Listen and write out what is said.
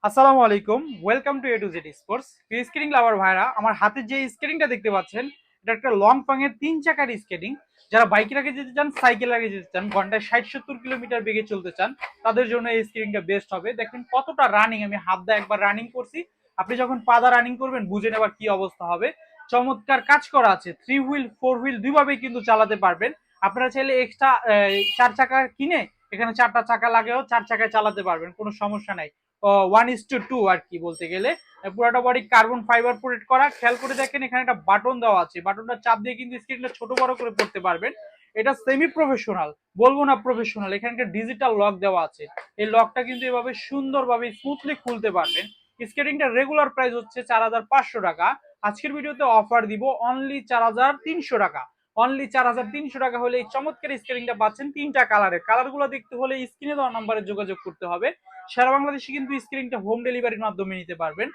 আসসালামু আলাইকুম, welcome to A to Z sports. Skating lover ভাইরা, আমার হাতে যে স্কেটিংটা দেখতে পাচ্ছেন, এটা একটা লং পাঙের 3 চাকার স্কেটিং। যারা বাইকে রাখে যেতে চান, সাইকেল রাখে যেতে চান, ঘন্টায় 60-70 কিলোমিটার বেগে চলতে চান, তাদের জন্য এই স্কেটিংটা বেস্ট হবে। দেখেন কতটা রানিং, আমি হাত দা একবার রানিং করছি। আপনি যখন পাদা রানিং করবেন বুঝে নেবার কি অবস্থা হবে। চমৎকার কাজ করা আছে, 3 হুইল 4 হুইল দুইভাবেই কিন্তু চালাতে পারবেন। আপনারা চাইলে এক্সট্রা 4 চাকা কিনে এখানে 4টা চাকা লাগেও 4 চাকায় চালাতে পারবেন, কোনো সমস্যা নাই। 1:2 আর কি বলতে গেলে। পুরোটা বডি কার্বন ফাইবার প্রোটেক্ট করা। খেয়াল করে দেখেন এখানে একটা বাটন দেওয়া আছে, বাটনটা চাপ দিয়ে কিন্তু স্ক্রিনটা ছোট বড় করে পড়তে পারবেন। এটা সেমি প্রফেশনাল, বলবো না প্রফেশনাল। এখানে একটা ডিজিটাল লক দেওয়া আছে, এই লকটা কিন্তু এভাবে সুন্দরভাবে স্মুথলি খুলতে পারবেন। স্কেটিংটা রেগুলার প্রাইস হচ্ছে 4,500 টাকা। আজকের ভিডিওতে অফার দিব অনলি 4,300 টাকা। অনলি 4,300 টাকা হলে এই চমৎকার স্কেটিংটা পাচ্ছেন 3টা কালারে। কালারগুলো দেখতে হলে স্ক্রিনে দেওয়া নাম্বারে যোগাযোগ করতে হবে। সারা বাংলাদেশে কিন্তু স্ক্রিনটা হোম ডেলিভারির মাধ্যমে নিতে পারবেন।